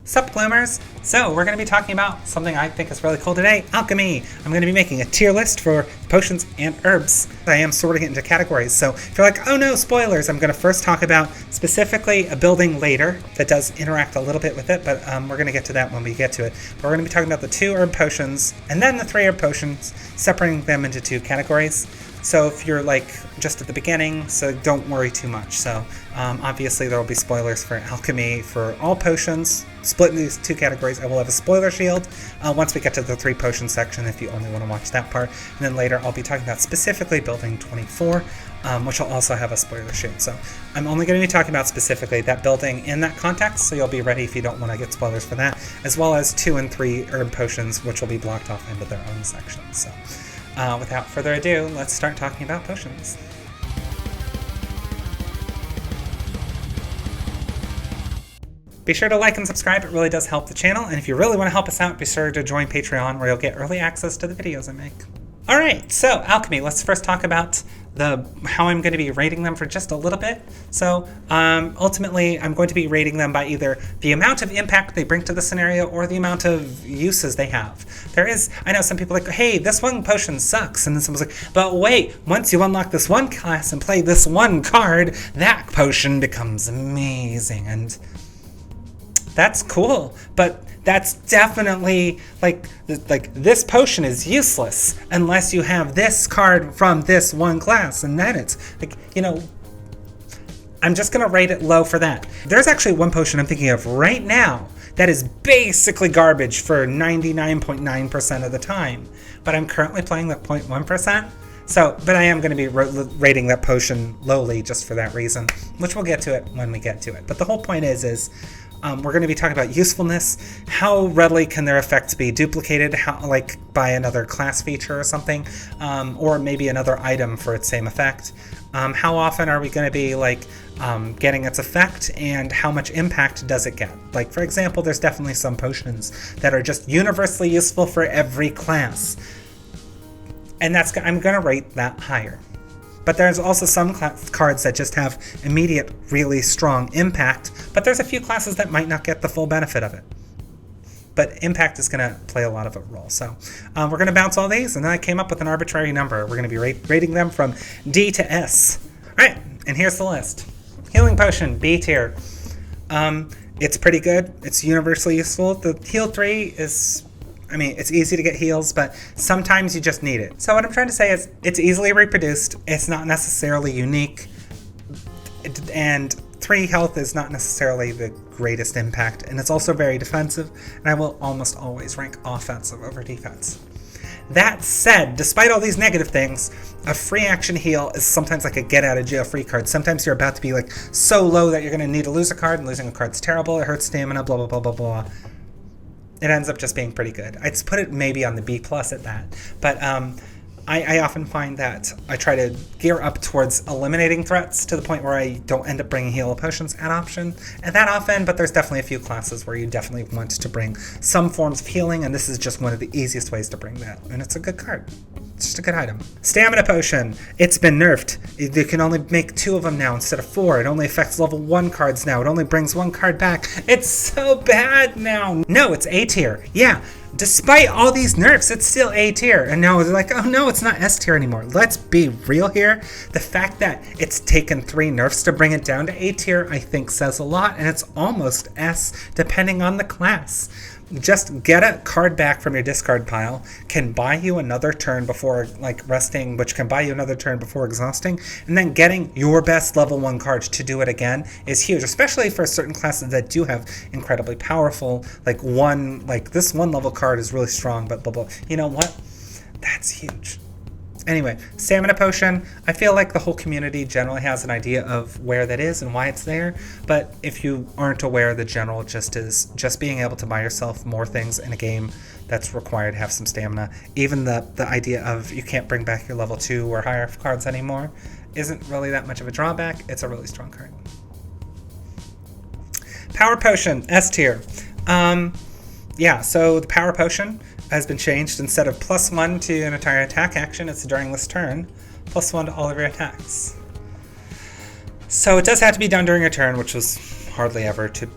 Sup Gloomers! So we're going to be talking about something I think is really cool today, alchemy. I'm going to be making a tier list for potions and herbs. I am sorting it into categories, so if you're like, oh no, spoilers, I'm going to first talk about specifically a building later that does interact a little bit with it, but we're going to get to that when we get to it. But we're going to be talking about the 2 herb potions and then the 3 herb potions, separating them into 2 categories. So if you're like just at the beginning, so don't worry too much. So obviously there will be spoilers for alchemy for all potions. Split into these 2 categories. I will have a spoiler shield once we get to the 3 potion section if you only want to watch that part. And then later I'll be talking about specifically building 24, which will also have a spoiler shield. So I'm only going to be talking about specifically that building in that context, so you'll be ready if you don't want to get spoilers for that, as well as 2 and 3 herb potions, which will be blocked off into their own sections. So without further ado, let's start talking about potions. Be sure to like and subscribe, it really does help the channel, and if you really want to help us out, be sure to join Patreon where you'll get early access to the videos I make. Alright, so alchemy, let's first talk about how I'm going to be rating them for just a little bit. So ultimately I'm going to be rating them by either the amount of impact they bring to the scenario or the amount of uses they have. I know some people are like, hey, this one potion sucks, and then someone's like, but wait, once you unlock this one class and play this one card, that potion becomes amazing. And that's cool, but that's definitely like this potion is useless unless you have this card from this one class, and then it's like, you know, I'm just gonna rate it low for that. There's actually one potion I'm thinking of right now that is basically garbage for 99.9% of the time, but I'm currently playing that 0.1%. So, but I am going to be rating that potion lowly just for that reason, which we'll get to it when we get to it. But the whole point is we're going to be talking about usefulness. How readily can their effects be duplicated, like by another class feature or something, or maybe another item for its same effect. How often are we going to be like getting its effect, and how much impact does it get? Like, for example, there's definitely some potions that are just universally useful for every class. And I'm going to rate that higher. But there's also some cards that just have immediate, really strong impact, but there's a few classes that might not get the full benefit of it. But impact is going to play a lot of a role. So we're going to bounce all these, and then I came up with an arbitrary number. We're going to be rating them from D to S. All right, and here's the list. Healing Potion, B tier. It's pretty good. It's universally useful. The Heal 3 is... I mean, it's easy to get heals, but sometimes you just need it. So what I'm trying to say is it's easily reproduced. It's not necessarily unique. And 3 health is not necessarily the greatest impact. And it's also very defensive. And I will almost always rank offensive over defense. That said, despite all these negative things, a free action heal is sometimes like a get out of jail free card. Sometimes you're about to be like so low that you're going to need to lose a card, and losing a card's terrible. It hurts stamina, blah, blah, blah, blah, blah. It ends up just being pretty good. I'd put it maybe on the B+ at that. But I often find that I try to gear up towards eliminating threats to the point where I don't end up bringing heal potions at option. And that often, but there's definitely a few classes where you definitely want to bring some forms of healing, and this is just one of the easiest ways to bring that. And it's a good card. It's just a good item. Stamina Potion. It's been nerfed. You can only make 2 of them now instead of 4. It only affects level 1 cards now. It only brings 1 card back. It's so bad now. No, it's A tier. Yeah. Despite all these nerfs, it's still A tier. And now they're like, oh no, it's not S tier anymore. Let's be real here. The fact that it's taken 3 nerfs to bring it down to A tier, I think says a lot. And it's almost S depending on the class. Just get a card back from your discard pile, can buy you another turn before like resting, which can buy you another turn before exhausting, and then getting your best level 1 card to do it again is huge, especially for certain classes that do have incredibly powerful, like this 1 level card is really strong, but blah blah. You know what? That's huge. Anyway, Stamina Potion, I feel like the whole community generally has an idea of where that is and why it's there, but if you aren't aware, the general gist is just being able to buy yourself more things in a game that's required to have some stamina. Even the idea of you can't bring back your level 2 or higher cards anymore isn't really that much of a drawback. It's a really strong card. Power Potion, S tier. Yeah, so the Power Potion has been changed. Instead of +1 to an entire attack action, it's during this turn, +1 to all of your attacks. So it does have to be done during a turn, which was hardly ever to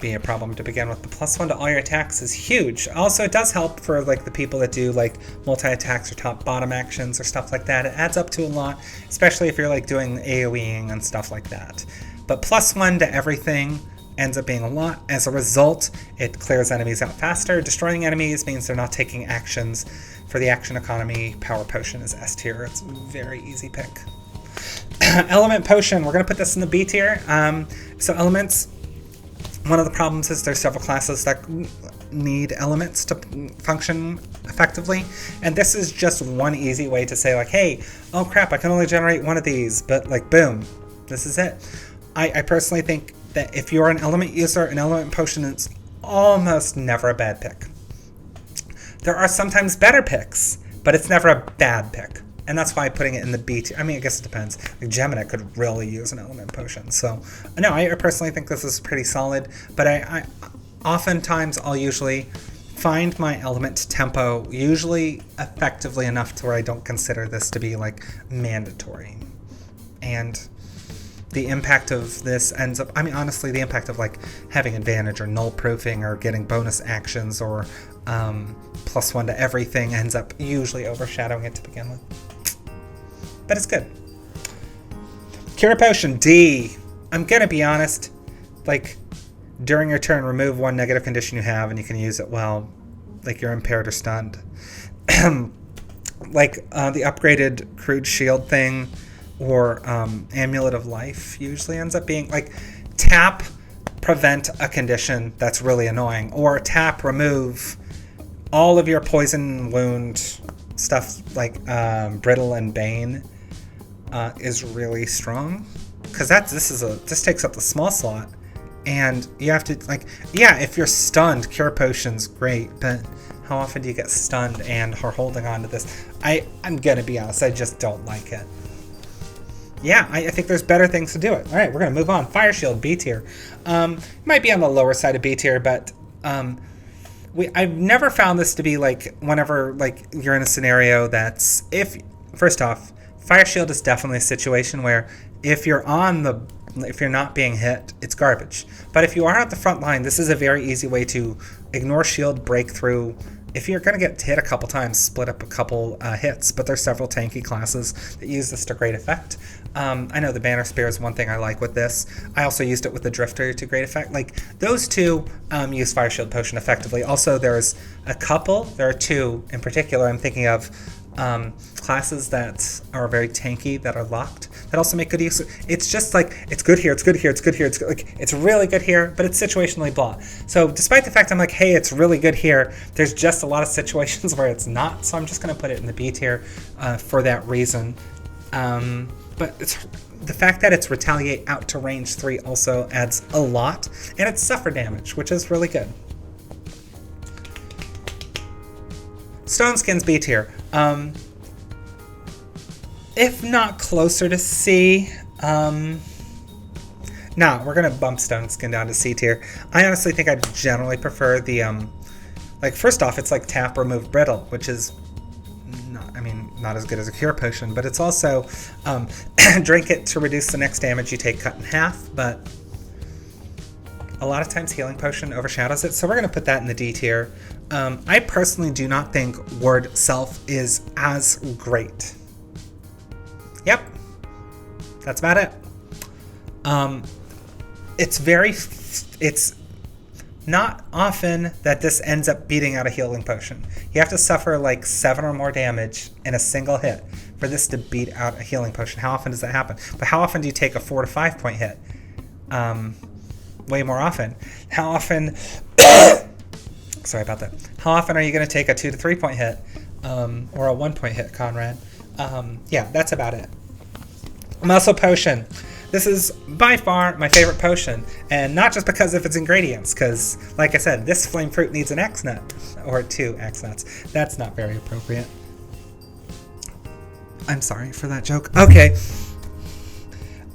be a problem to begin with. The +1 to all your attacks is huge. Also, it does help for like the people that do like multi-attacks or top-bottom actions or stuff like that. It adds up to a lot, especially if you're like doing AoEing and stuff like that. But +1 to everything ends up being a lot. As a result, it clears enemies out faster. Destroying enemies means they're not taking actions. For the action economy, Power Potion is S tier. It's a very easy pick. Element Potion, we're going to put this in the B tier. So elements, one of the problems is there's several classes that need elements to function effectively. And this is just one easy way to say like, hey, oh crap, I can only generate one of these, but like boom, this is it. I personally think that if you're an element user, an element potion is almost never a bad pick. There are sometimes better picks, but it's never a bad pick. And that's why putting it in the B tier. I mean, I guess it depends. Like Gemini could really use an element potion. So, no, I personally think this is pretty solid. But I oftentimes I'll usually find my element tempo usually effectively enough to where I don't consider this to be like mandatory. And the impact of this ends up, I mean, honestly, the impact of like having advantage or null proofing or getting bonus actions or +1 to everything ends up usually overshadowing it to begin with. But it's good. Cure Potion, D. I'm gonna be honest, like during your turn, remove one negative condition you have and you can use it while like you're impaired or stunned. Like the upgraded crude shield thing or Amulet of Life usually ends up being like tap, prevent a condition that's really annoying, or tap, remove all of your poison wound stuff like Brittle and Bane is really strong because this takes up the small slot, and you have to like, yeah, if you're stunned, Cure Potion's great, but how often do you get stunned and are holding on to this? I'm gonna be honest, I just don't like it. Yeah, I think there's better things to do it. All right, we're gonna move on. Fire Shield, B tier. Might be on the lower side of B tier, but I've never found this to be like whenever like you're in a scenario that's first off, Fire Shield is definitely a situation where if you're not being hit, it's garbage. But if you are at the front line, this is a very easy way to ignore shield, break through. If you're going to get hit a couple times, split up a couple hits, but there's several tanky classes that use this to great effect. I know the Banner Spear is one thing I like with this. I also used it with the Drifter to great effect. Like, those two use Fire Shield Potion effectively. Also, there are two in particular I'm thinking of, classes that are very tanky, that are locked, that also make good use. It's just like, it's good here, it's good here, it's good here, it's really good here, but it's situationally blah. So despite the fact I'm like, hey, it's really good here, there's just a lot of situations where it's not, so I'm just going to put it in the B tier for that reason. But it's the fact that it's Retaliate out to range 3 also adds a lot, and it's Suffer damage, which is really good. Stone Skin's B tier. If not closer to C, no, we're gonna bump Stone Skin down to C tier. I honestly think I generally prefer the, like, first off, it's like tap, remove Brittle, which is not as good as a Cure Potion, but it's also, drink it to reduce the next damage you take cut in half, but a lot of times Healing Potion overshadows it, so we're gonna put that in the D tier. I personally do not think Ward Self is as great. Yep, that's about it. It's not often that this ends up beating out a Healing Potion. You have to suffer like 7 or more damage in a single hit for this to beat out a Healing Potion. How often does that happen? But how often do you take a 4 to 5 point hit? Way more often. How often... Sorry about that. How often are you going to take a 2 to 3 point hit? Or a 1 point hit, Conrad? Yeah, that's about it. Muscle Potion. This is by far my favorite potion, and not just because of its ingredients, because, like I said, this flame fruit needs an X-nut, or 2 X-nuts. That's not very appropriate. I'm sorry for that joke. Okay.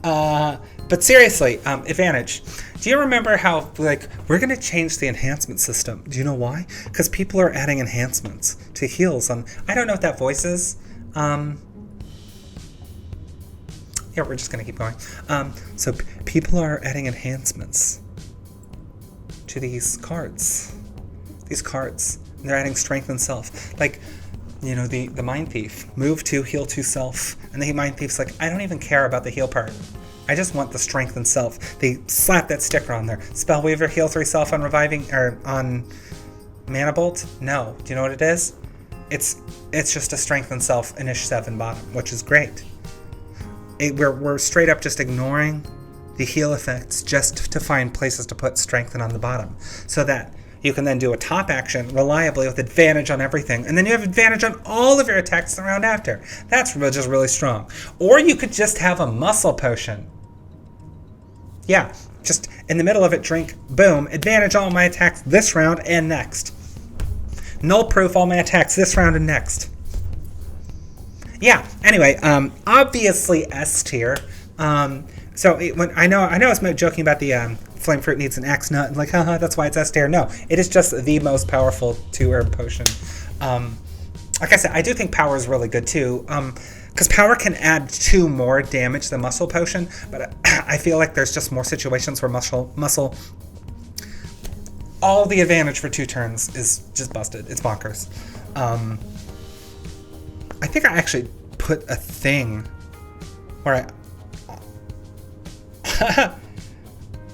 But seriously, Advantage. Do you remember how, like, we're going to change the enhancement system? Do you know why? Because people are adding enhancements to heals on... I don't know what that voice is. Yeah, we're just going to keep going. So people are adding enhancements to these cards. They're adding strength and self. Like, you know, the Mind Thief. Move 2, heal 2 self. And the Mind Thief's like, I don't even care about the heal part. I just want the strength and self. They slap that sticker on there. Spellweaver, heal 3 self on reviving, or on Mana Bolt? No. Do you know what it is? It's just a strength and self Inish 7 bottom, which is great. We're straight up just ignoring the heal effects just to find places to put strengthen on the bottom, so that you can then do a top action reliably with advantage on everything, and then you have advantage on all of your attacks the round after. That's just really strong. Or you could just have a muscle potion. Yeah, just in the middle of it, drink, boom, advantage all my attacks this round and next. Null proof all my attacks this round and next. Yeah, anyway, obviously S tier. When I know I was joking about the Flame Fruit needs an Axe Nut, and like, haha, that's why it's S tier. No, it is just the most powerful 2-herb potion. Like I said, I do think power is really good too. Because power can add 2 more damage than muscle potion, but I feel like there's just more situations where muscle, all the advantage for 2 turns is just busted. It's bonkers. I think I actually put a thing where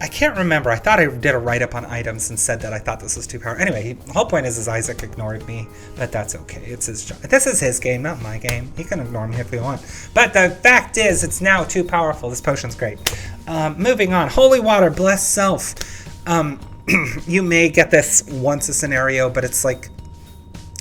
I can't remember. I thought I did a write-up on items and said that I thought this was too powerful. Anyway, the whole point is Isaac ignored me, but that's okay. It's his job. This is his game, not my game. He can ignore me if he wants. But the fact is, it's now too powerful. This potion's great. Moving on. Holy Water, Bless Self. You may get this once a scenario, but it's like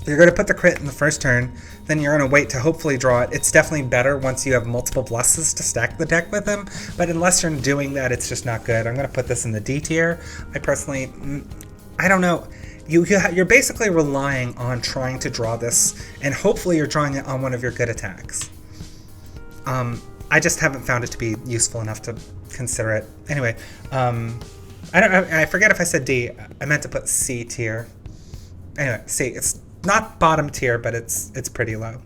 you're going to put the crit in the first turn, then you're going to wait to hopefully draw it. It's definitely better once you have multiple blesses to stack the deck with them, but unless you're doing that, it's just not good. I'm going to put this in the D tier. I personally, I don't know. You're basically relying on trying to draw this, and hopefully you're drawing it on one of your good attacks. I just haven't found it to be useful enough to consider it. Anyway, I forget if I said D. I meant to put C tier. Anyway, C. It's not bottom tier, but it's pretty low.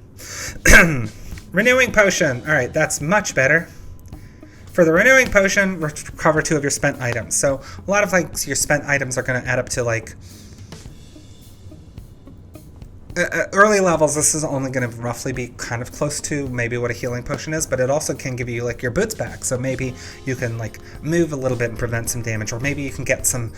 Renewing Potion. All right, that's much better. For the Renewing Potion, recover 2 of your spent items. So a lot of like your spent items are going to add up to like early levels. This is only going to roughly be kind of close to maybe what a healing potion is, but it also can give you like your boots back. So maybe you can like move a little bit and prevent some damage, or maybe you can get some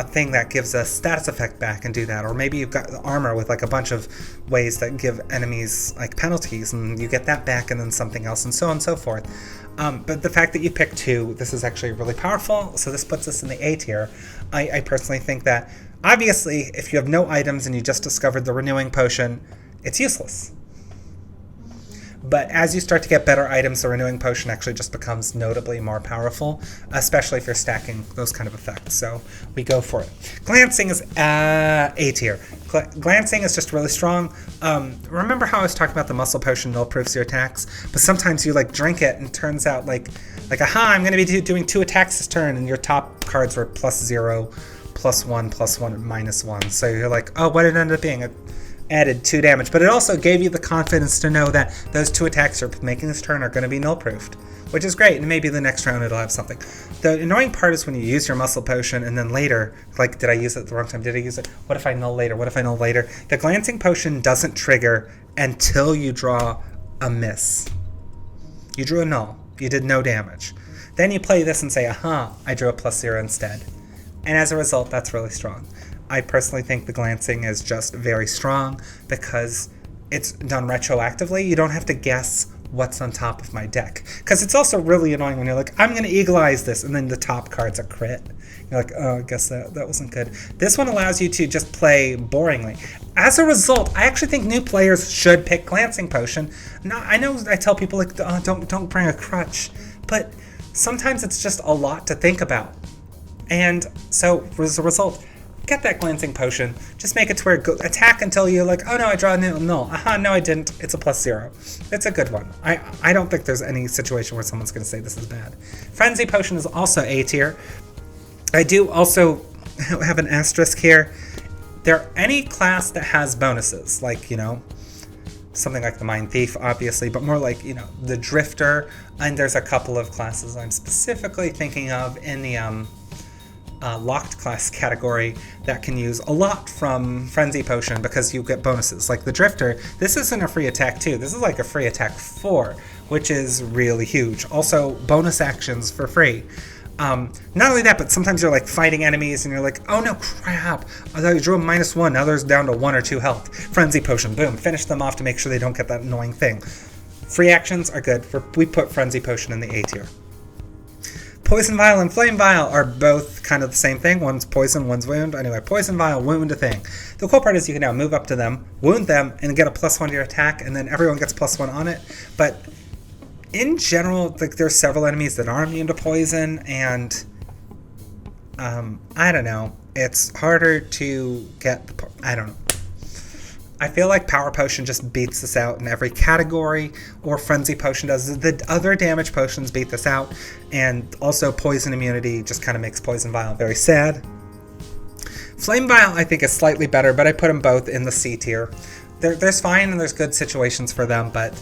thing that gives a status effect back and do that, or maybe you've got the armor with like a bunch of ways that give enemies like penalties, and you get that back, and then something else, and so on and so forth. But the fact that you picked 2, this is actually really powerful. So this puts us in the A tier. I personally think that obviously, if you have no items and you just discovered the Renewing Potion, it's useless. But as you start to get better items, the Renewing Potion actually just becomes notably more powerful, especially if you're stacking those kind of effects. So we go for it. Glancing is A tier. Glancing is just really strong. Remember how I was talking about the Muscle Potion null proofs your attacks? But sometimes you like drink it and it turns out like aha, I'm going to be doing 2 attacks this turn, and your top cards were +0, +1, +1, -1. So you're like, oh, what did it end up being? It added 2 damage. But it also gave you the confidence to know that those 2 attacks you're making this turn are going to be null-proofed, which is great. And maybe the next round it'll have something. The annoying part is when you use your Muscle Potion and then later, like, did I use it at the wrong time? Did I use it? What if I null later? What if I null later? The Glancing Potion doesn't trigger until you draw a miss. You drew a null. You did no damage. Then you play this and say, aha, I drew a +0 instead. And as a result, that's really strong. I personally think the Glancing is just very strong because it's done retroactively. You don't have to guess what's on top of my deck. Because it's also really annoying when you're like, I'm going to Eagle Eyes this, and then the top card's a crit. You're like, oh, I guess that wasn't good. This one allows you to just play boringly. As a result, I actually think new players should pick Glancing Potion. Now, I know I tell people, like, oh, don't bring a crutch, but sometimes it's just a lot to think about. And so, as a result, get that Glancing Potion. Just make it to where it attack until you're like, oh no, I draw a null. Aha, no I didn't. It's a +0. It's a good one. I don't think there's any situation where someone's going to say this is bad. Frenzy Potion is also A tier. I do also have an asterisk here. Any class that has bonuses, like, you know, something like the Mind Thief, obviously, but more like, you know, the Drifter, and there's a couple of classes I'm specifically thinking of in the locked class category that can use a lot from Frenzy Potion because you get bonuses. Like the Drifter, this isn't a free attack 2, this is like a free attack 4, which is really huge. Also, bonus actions for free. Not only that, but sometimes you're like fighting enemies and you're like, oh no, crap, I thought you drew a -1, now there's down to 1 or 2 health. Frenzy Potion, boom, finish them off to make sure they don't get that annoying thing. Free actions are good. We put Frenzy Potion in the A tier. Poison Vial and Flame Vial are both kind of the same thing. One's poison, one's wound. Anyway, Poison Vial, wound a thing. The cool part is you can now move up to them, wound them, and get a +1 to your attack, and then everyone gets +1 on it. But in general, like there's several enemies that are immune to poison, and I don't know. It's harder to get. I don't know. I feel like Power Potion just beats this out in every category, or Frenzy Potion does. The other damage potions beat this out, and also Poison Immunity just kind of makes Poison Vial very sad. Flame Vial I think is slightly better, but I put them both in the C tier. There's fine and there's good situations for them, but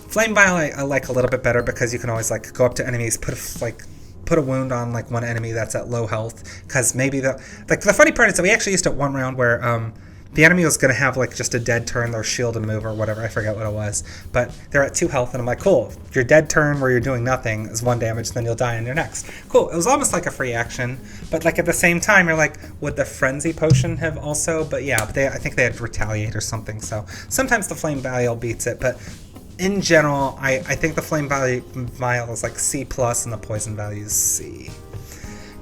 Flame Vial I like a little bit better because you can always like go up to enemies, put a wound on like one enemy that's at low health, because maybe the funny part is that we actually used it one round where the enemy was going to have like just a dead turn, their shield and move or whatever, I forget what it was, but they're at 2 health and I'm like, cool, your dead turn where you're doing nothing is 1 damage, then you'll die in your next. Cool, it was almost like a free action, but like at the same time you're like, would the Frenzy Potion have also, but yeah, I think they had Retaliate or something, so sometimes the Flame Vial beats it, but in general, I think the Flame Vial is like C+, and the Poison Value is C.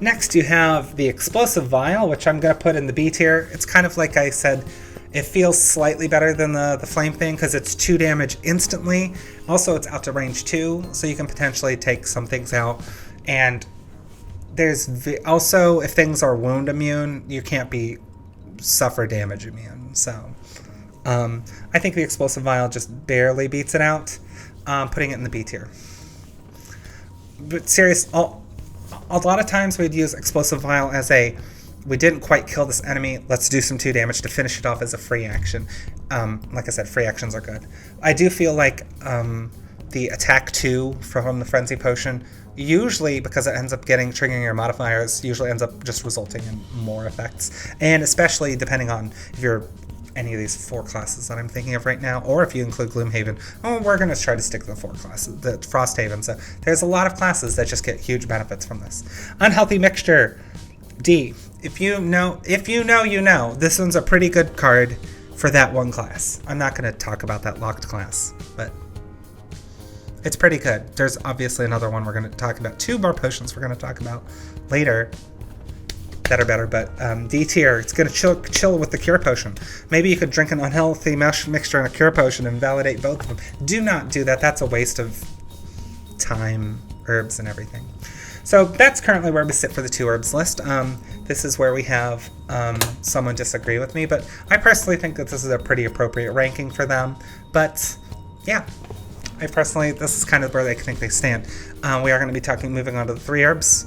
Next, you have the Explosive Vial, which I'm going to put in the B tier. It's kind of like I said, it feels slightly better than the Flame thing because it's 2 damage instantly. Also, it's out to range 2, so you can potentially take some things out. And there's also, if things are wound immune, you can't be suffer damage immune, so... I think the Explosive Vial just barely beats it out, putting it in the B tier. But serious, a lot of times we'd use Explosive Vial as we didn't quite kill this enemy, let's do some 2 damage to finish it off as a free action. Like I said, free actions are good. I do feel like the attack 2 from the Frenzy Potion, usually because it ends up triggering your modifiers, usually ends up just resulting in more effects. And especially depending on if you're any of these 4 classes that I'm thinking of right now, or if you include Gloomhaven. Oh, we're going to try to stick to the 4 classes, the Frosthaven. So there's a lot of classes that just get huge benefits from this. Unhealthy Mixture, D. If you know, you know. This one's a pretty good card for that one class. I'm not going to talk about that locked class, but it's pretty good. There's obviously another one we're going to talk about. 2 more potions we're going to talk about later that are better, but D tier, it's going to chill with the Cure Potion. Maybe you could drink an Unhealthy Mixture and a Cure Potion and validate both of them. Do not do that. That's a waste of time, herbs, and everything. So that's currently where we sit for the 2 herbs list. This is where we have someone disagree with me, but I personally think that this is a pretty appropriate ranking for them. But yeah, this is kind of where they think they stand. We are going to be moving on to the 3 herbs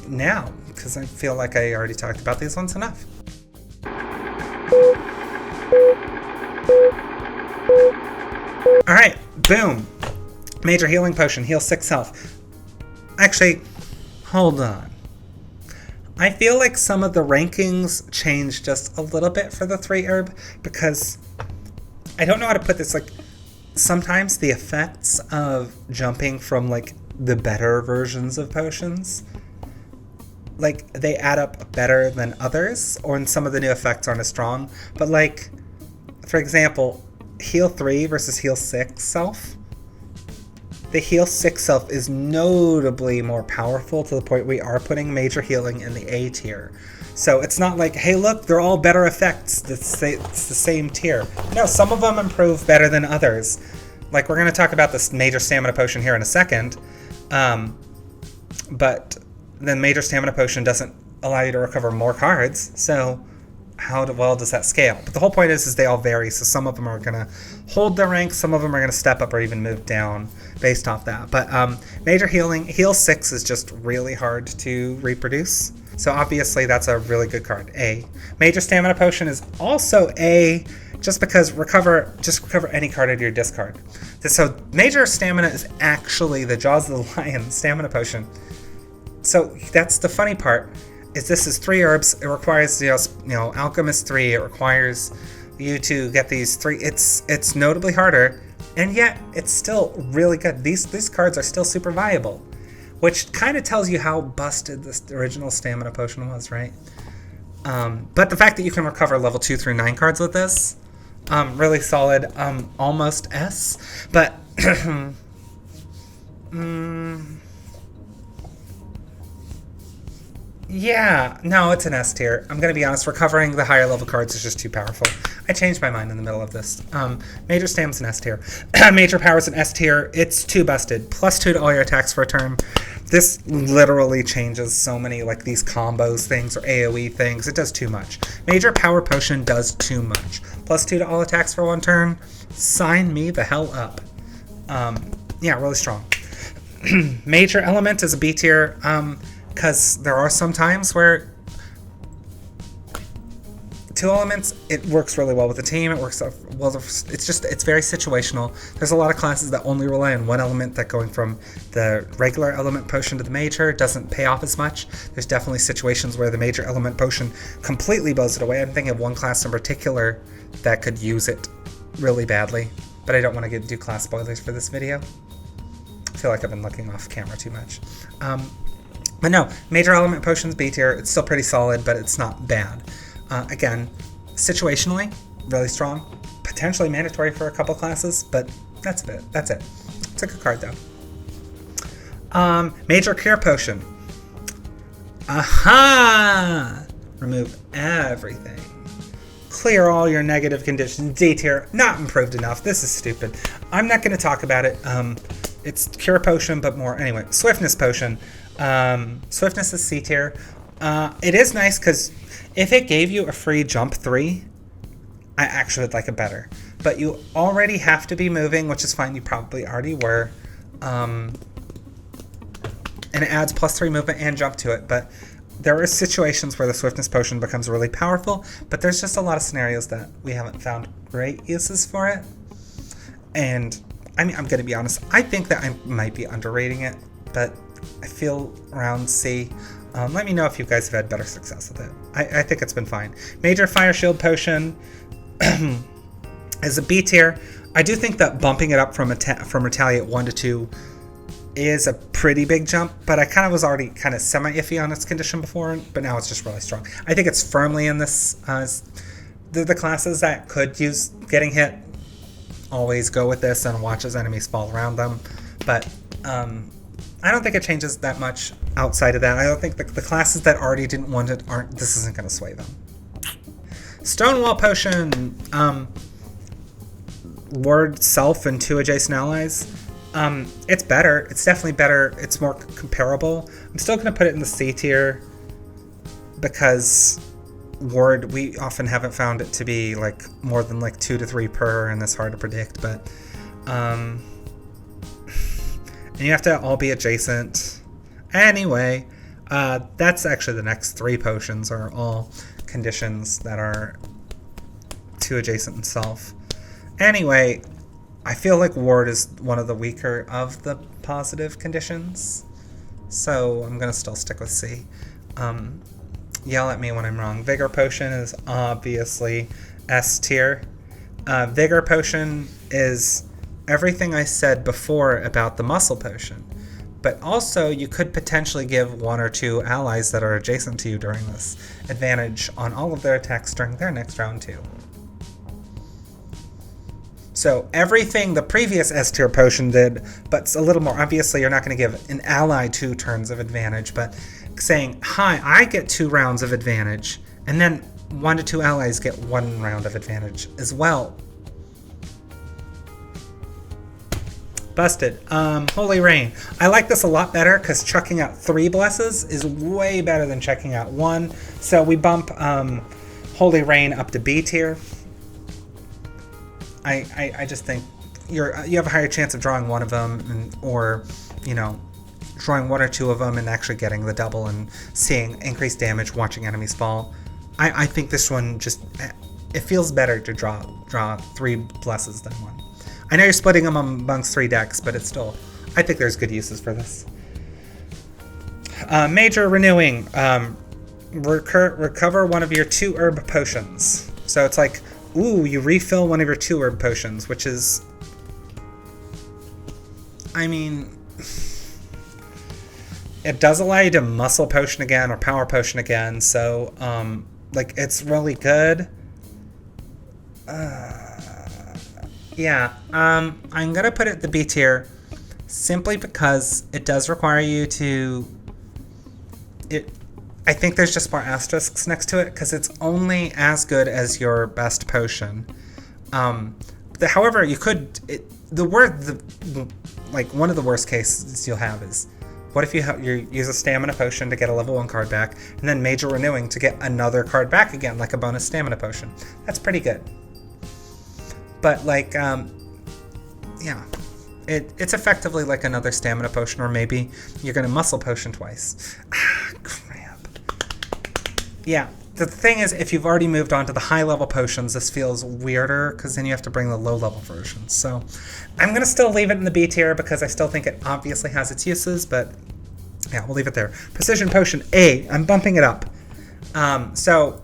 now, because I feel like I already talked about these ones enough. Alright, boom. Major Healing Potion, heal 6 health. Actually, hold on. I feel like some of the rankings changed just a little bit for the 3 herb, because I don't know how to put this, like, sometimes the effects of jumping from, like, the better versions of potions, like, they add up better than others, or in some of the new effects aren't as strong. But, like, for example, heal 3 versus heal 6 self. The heal 6 self is notably more powerful to the point we are putting major healing in the A tier. So it's not like, hey, look, they're all better effects. It's the same tier. No, some of them improve better than others. Like, we're going to talk about this major stamina potion here in a second. But the major stamina potion doesn't allow you to recover more cards, so how well does that scale? But the whole point is they all vary, so some of them are going to hold their rank, some of them are going to step up or even move down based off that. But major healing, heal 6 is just really hard to reproduce, so obviously that's a really good card, A. Major stamina potion is also A, just because recover any card out of your discard. So major stamina is actually the Jaws of the Lion stamina potion. So that's the funny part, is this is 3 herbs. It requires, Alchemist 3. It requires you to get these 3. It's notably harder, and yet it's still really good. These cards are still super viable, which kind of tells you how busted this original stamina potion was, right? But the fact that you can recover level 2 through 9 cards with this, really solid, almost S, but yeah, no, it's an S tier. I'm going to be honest, recovering the higher level cards is just too powerful. I changed my mind in the middle of this. Major Stam's an S tier. Major Power's an S tier. It's too busted. +2 to all your attacks for a turn. This literally changes so many, like, these combos things or AoE things. It does too much. Major Power Potion does too much. +2 to all attacks for 1 turn. Sign me the hell up. Yeah, really strong. Major Element is a B tier. Because there are some times where 2 elements, it works really well with the team. It works well. It's very situational. There's a lot of classes that only rely on 1 element, that going from the regular element potion to the major doesn't pay off as much. There's definitely situations where the major element potion completely blows it away. I'm thinking of one class in particular that could use it really badly, but I don't want to do class spoilers for this video. I feel like I've been looking off camera too much. But no, Major Element Potion's B tier. It's still pretty solid, but it's not bad. Again, situationally, really strong. Potentially mandatory for a couple classes, but that's it. That's it. It's a good card, though. Major Cure Potion. Aha! Remove everything. Clear all your negative conditions. D tier. Not improved enough. This is stupid. I'm not going to talk about it. It's Cure Potion, but more. Anyway, Swiftness Potion. Swiftness is C tier. It is nice because if it gave you a free jump 3, I actually would like it better. But you already have to be moving, which is fine. You probably already were. And it adds +3 movement and jump to it. But there are situations where the Swiftness Potion becomes really powerful, but there's just a lot of scenarios that we haven't found great uses for it. And I mean, I'm going to be honest. I think that I might be underrating it, but I feel around C. Let me know if you guys have had better success with it. I think it's been fine. Major Fire Shield Potion is a B tier. I do think that bumping it up from Retaliate 1 to 2 is a pretty big jump, but I kind of was already kind of semi-iffy on its condition before, but now it's just really strong. I think it's firmly in this. The classes that could use getting hit always go with this and watch as enemies fall around them, but I don't think it changes that much outside of that. I don't think the classes that already didn't want it this isn't going to sway them. Stonewall Potion. Ward Self and 2 adjacent allies. It's better. It's definitely better. It's more comparable. I'm still going to put it in the C tier because Ward, we often haven't found it to be like more than like 2 to 3 per, and that's hard to predict, but and you have to all be adjacent. Anyway, that's actually the next 3 potions are all conditions that are 2 adjacent and self. Anyway, I feel like Ward is one of the weaker of the positive conditions, so I'm going to still stick with C. Yell at me when I'm wrong. Vigor Potion is obviously S tier. Vigor Potion is everything I said before about the Muscle Potion, but also you could potentially give 1 or 2 allies that are adjacent to you during this advantage on all of their attacks during their next round too. So everything the previous S tier potion did, but it's a little more. Obviously, you're not going to give an ally 2 turns of advantage, but saying, hi, I get 2 rounds of advantage, and then 1 to 2 allies get 1 round of advantage as well. Busted. Holy Rain. I like this a lot better because chucking out 3 blesses is way better than checking out 1. So we bump Holy Rain up to B tier. I just think you have a higher chance of drawing 1 of them, or drawing 1 or 2 of them and actually getting the double and seeing increased damage watching enemies fall. I think this one just, it feels better to draw 3 blesses than 1. I know you're splitting them amongst 3 decks, but it's still, I think there's good uses for this. Major renewing. Recover one of your 2 herb potions. So it's like, ooh, you refill one of your 2 herb potions, which is, I mean, it does allow you to muscle potion again or power potion again. So, like, it's really good. Yeah, I'm gonna put it at the B tier simply because it does require you to. I think there's just more asterisks next to it because it's only as good as your best potion. However, you could one of the worst cases you'll have is what if you use a stamina potion to get a level 1 card back, and then major renewing to get another card back again, like a bonus stamina potion. That's pretty good. But like, yeah, it's effectively like another stamina potion, or maybe you're gonna muscle potion twice. Crap. Yeah, the thing is, if you've already moved on to the high level potions, this feels weirder because then you have to bring the low level versions. So I'm gonna still leave it in the B tier because I still think it obviously has its uses, but yeah, we'll leave it there. Precision potion A, I'm bumping it up. So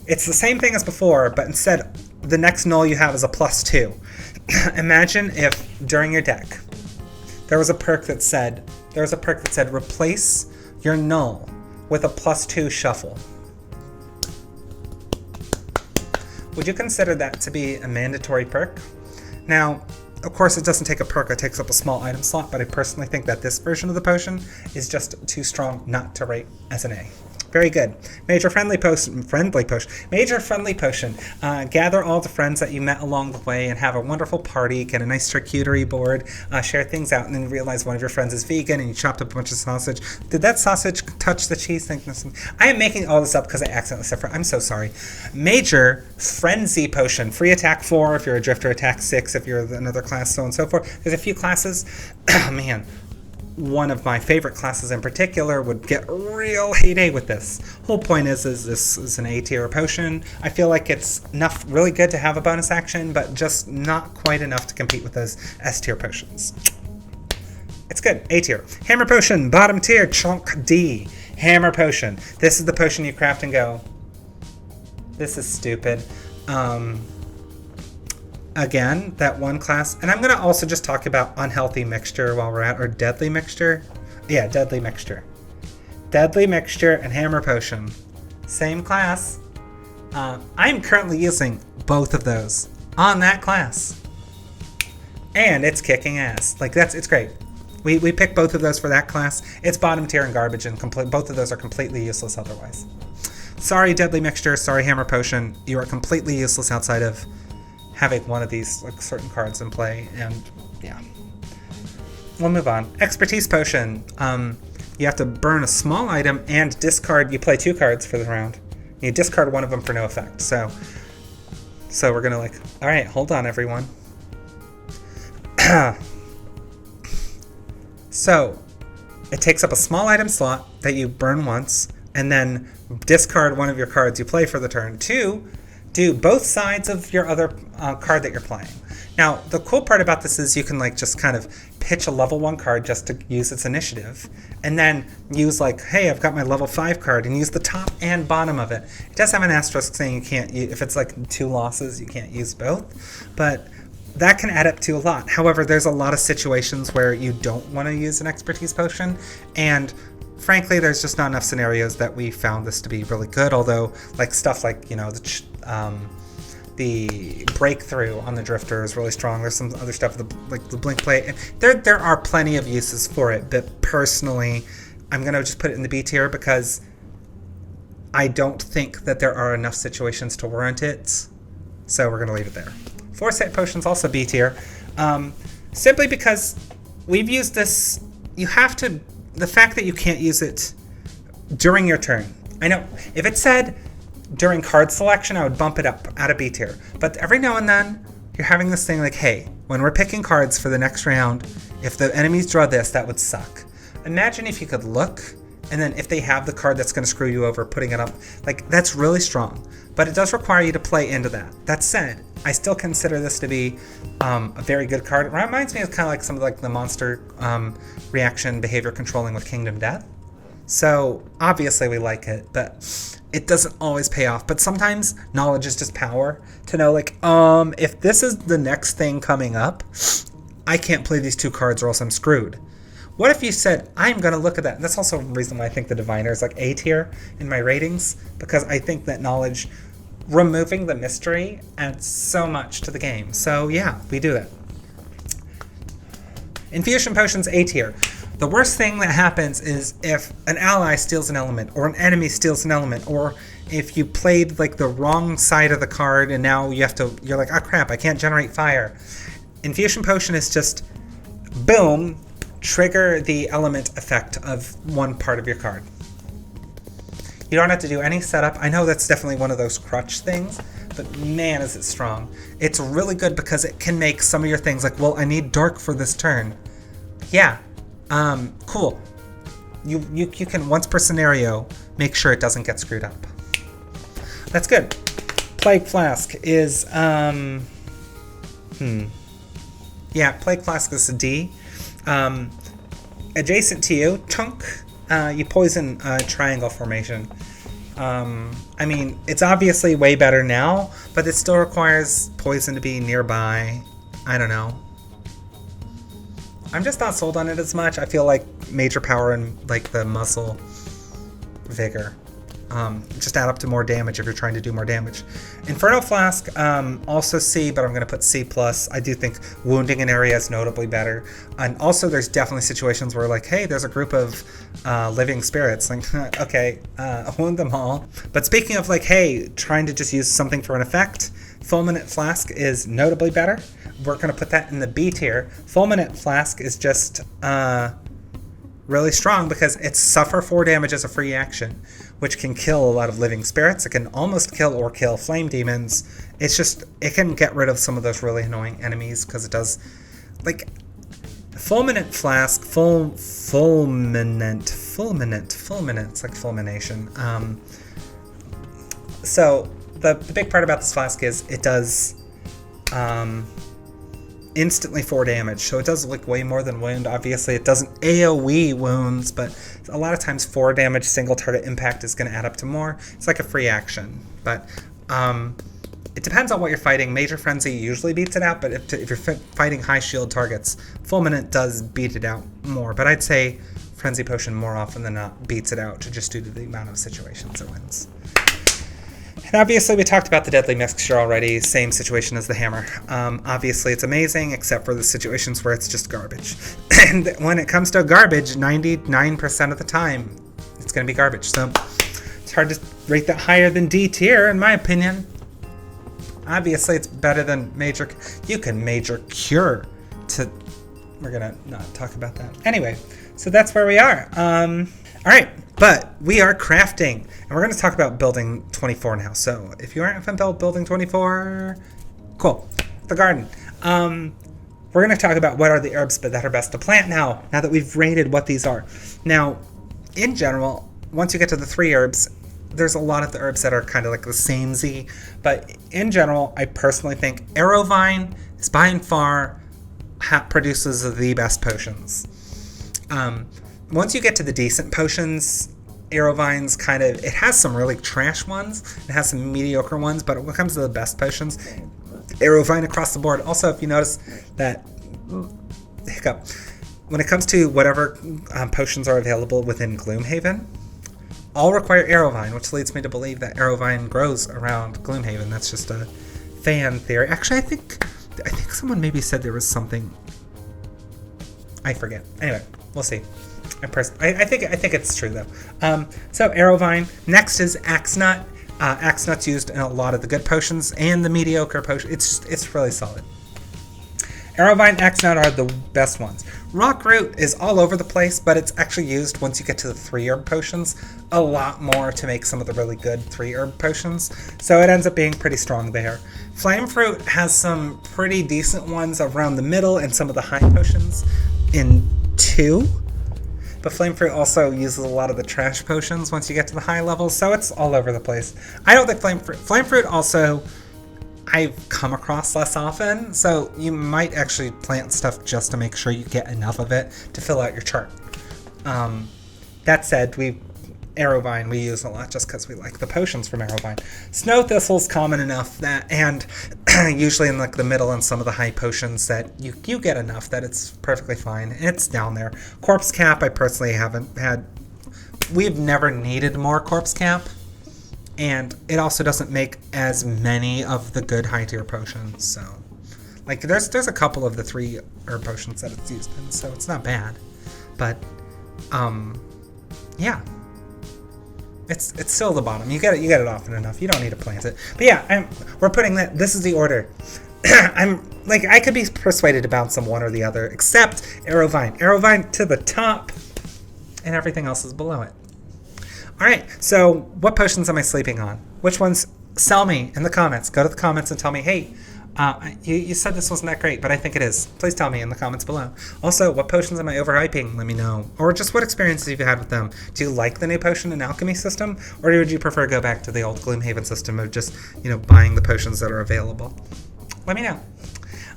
it's the same thing as before, but instead the next null you have is a +2. Imagine if during your deck there was a perk that said replace your null with a +2 shuffle. Would you consider that to be a mandatory perk? Now, of course, it doesn't take a perk, it takes up a small item slot, but I personally think that this version of the potion is just too strong not to rate as an A. Very good. Major friendly potion. Major friendly potion. Gather all the friends that you met along the way and have a wonderful party. Get a nice charcuterie board. Share things out, and then realize one of your friends is vegan, and you chopped up a bunch of sausage. Did that sausage touch the cheese? I am making all this up because I accidentally said. I'm so sorry. Major frenzy potion. Free attack 4 if you're a drifter. Attack 6 if you're another class. So on and so forth. There's a few classes. Oh man. One of my favorite classes in particular would get real heyday with this. Whole point is this is an A tier potion. I feel like it's enough, really good to have a bonus action, but just not quite enough to compete with those S tier potions. It's good, A tier. Hammer potion, bottom tier, chunk D. Hammer potion. This is the potion you craft and go, this is stupid. Again, that one class, and I'm going to also just talk about unhealthy mixture while we're at, or deadly mixture. Yeah, deadly mixture. Deadly mixture and hammer potion. Same class. I'm currently using both of those on that class. And it's kicking ass. Like, it's great. We picked both of those for that class. It's bottom tier and garbage, and both of those are completely useless otherwise. Sorry, deadly mixture. Sorry, hammer potion. You are completely useless outside of having one of these like certain cards in play, and yeah. We'll move on. Expertise potion. You have to burn a small item and discard. You play 2 cards for the round. You discard one of them for no effect. So we're gonna like, all right, hold on, everyone. So it takes up a small item slot that you burn once, and then discard one of your cards you play for the turn to do both sides of your other card that you're playing. Now, the cool part about this is you can like just kind of pitch a level 1 card just to use its initiative, and then use like, hey, I've got my level 5 card, and use the top and bottom of it. It does have an asterisk saying you can't, if it's like 2 losses, you can't use both, but that can add up to a lot. However, there's a lot of situations where you don't want to use an expertise potion, and frankly, there's just not enough scenarios that we found this to be really good, although like stuff like, you know, the breakthrough on the drifter is really strong. There's some other stuff, like the blink plate. There are plenty of uses for it, but personally, I'm going to just put it in the B tier because I don't think that there are enough situations to warrant it, so we're going to leave it there. Foresight potion's also B tier, simply because we've used this. You have to. The fact that you can't use it during your turn. I know, if it said during card selection, I would bump it up out of B tier. But every now and then, you're having this thing like, hey, when we're picking cards for the next round, if the enemies draw this, that would suck. Imagine if you could look, and then if they have the card that's going to screw you over, putting it up. Like, that's really strong. But it does require you to play into that. That said, I still consider this to be a very good card. It reminds me of kind of like some of like the monster reaction behavior controlling with Kingdom Death. So obviously we like it, but it doesn't always pay off. But sometimes knowledge is just power to know, like, if this is the next thing coming up, I can't play these 2 cards or else I'm screwed. What if you said, I'm going to look at that? And that's also a reason why I think the Diviner is like A tier in my ratings, because I think that knowledge, removing the mystery, adds so much to the game. So yeah, we do that. Infusion Potions A tier. The worst thing that happens is if an ally steals an element, or an enemy steals an element, or if you played like the wrong side of the card and now you're like, oh crap, I can't generate fire. Infusion Potion is just, boom, trigger the element effect of one part of your card. You don't have to do any setup. I know that's definitely one of those crutch things, but man, is it strong. It's really good because it can make some of your things like, well, I need dark for this turn. Yeah, cool. You can, once per scenario, make sure it doesn't get screwed up. That's good. Plague Flask is, yeah, Plague Flask is a D. Adjacent to you, chunk, you poison triangle formation. I mean, it's obviously way better now, but it still requires poison to be nearby. I don't know. I'm just not sold on it as much. I feel like major power and like the muscle vigor just add up to more damage if you're trying to do more damage. Inferno Flask, also C, but I'm going to put C+. I do think wounding an area is notably better. And also there's definitely situations where like, hey, there's a group of living spirits. Like, okay, wound them all. But speaking of like, hey, trying to just use something for an effect, Fulminate Flask is notably better. We're going to put that in the B tier. Fulminate Flask is just really strong because it's suffer 4 damage as a free action, which can kill a lot of living spirits. It can almost kill or kill flame demons. It's just, it can get rid of some of those really annoying enemies because it does, like, Fulminate Flask, fulminate, it's like fulmination. So the big part about this flask is it does instantly 4 damage, so it does like way more than wound. Obviously it doesn't AoE wounds, but a lot of times 4 damage single target impact is going to add up to more. It's like a free action, but it depends on what you're fighting. Major Frenzy usually beats it out, but if you're fighting high shield targets, Fulminate does beat it out more, but I'd say Frenzy Potion more often than not beats it out just due to the amount of situations it wins. And obviously we talked about the Deadly Mixture already, same situation as the Hammer. Obviously it's amazing, except for the situations where it's just garbage. And when it comes to garbage, 99% of the time, it's going to be garbage. So it's hard to rate that higher than D tier, in my opinion. Obviously it's better than Major... You can Major Cure to... We're going to not talk about that. Anyway, so that's where we are. Alright, but we are crafting, and we're going to talk about building 24 now. So if you aren't familiar with building 24, cool. The garden. We're going to talk about what are the herbs that are best to plant now that we've rated what these are. Now, in general, once you get to the 3 herbs, there's a lot of the herbs that are kind of like the samey, but in general, I personally think Arrowvine is by and far produces the best potions. Once you get to the decent potions, Arrowvine's kind of, it has some really trash ones, it has some mediocre ones, but when it comes to the best potions, Arrowvine across the board. Also, if you notice that, hiccup, when it comes to whatever potions are available within Gloomhaven, all require Arrowvine, which leads me to believe that Arrowvine grows around Gloomhaven. That's just a fan theory. Actually, I think someone maybe said there was something. I forget. Anyway, we'll see. I think it's true though. So Arrowvine. Next is Axenut. Axenut's used in a lot of the good potions and the mediocre potions. It's really solid. Arrowvine, Axenut are the best ones. Rockroot is all over the place, but it's actually used once you get to the 3 herb potions a lot more to make some of the really good 3 herb potions. So it ends up being pretty strong there. Flamefruit has some pretty decent ones around the middle and some of the high potions in 2. But Flamefruit also uses a lot of the trash potions once you get to the high levels, so it's all over the place. I don't think Flamefruit also I've come across less often, so you might actually plant stuff just to make sure you get enough of it to fill out your chart. That said, Arrowvine we use a lot just because we like the potions from Arrowvine. Snow Thistle's common enough that, and usually in like the middle and some of the high potions that you get enough that it's perfectly fine. It's down there. Corpse Cap I personally haven't had. We've never needed more Corpse Cap, and it also doesn't make as many of the good high tier potions. So, like there's a couple of the 3 herb potions that it's used in, so it's not bad. But, yeah. It's still the bottom. You get it often enough. You don't need to plant it. But yeah, we're putting that. This is the order. I could be persuaded to bounce them one or the other, except Arrowvine. Arrowvine to the top, and everything else is below it. All right. So what potions am I sleeping on? Which ones? Sell me in the comments. Go to the comments and tell me, hey, you said this wasn't that great, but I think it is. Please tell me in the comments below. Also, what potions am I overhyping? Let me know. Or just what experiences you've had with them. Do you like the new potion and alchemy system? Or would you prefer go back to the old Gloomhaven system of just, buying the potions that are available? Let me know.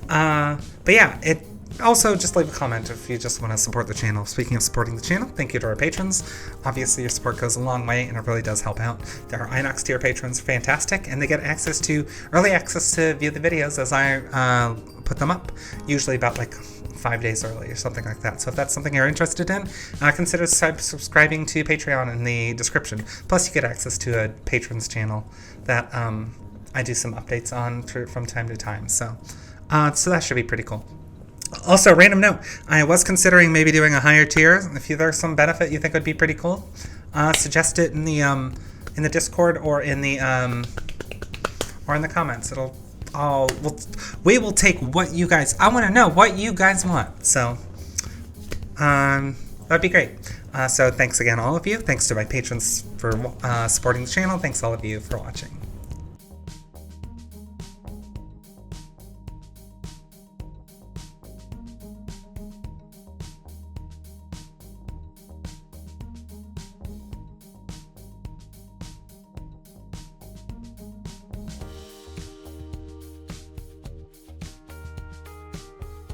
But yeah, also just leave a comment if you just want to support the channel. Speaking of supporting the channel, thank you to our patrons. Obviously, your support goes a long way, and it really does help out. Our Inox tier patrons are fantastic, and they get early access to view the videos as I put them up, usually about 5 days early or something like that. So if that's something you're interested in, consider subscribing to Patreon in the description. Plus, you get access to a patrons channel that I do some updates on from time to time. So that should be pretty cool. Also, random note, I was considering maybe doing a higher tier. If there's some benefit you think would be pretty cool, suggest it in the Discord or in the comments. We will take what you guys. I want to know what you guys want. So that'd be great. So thanks again, all of you. Thanks to my patrons for supporting the channel. Thanks all of you for watching.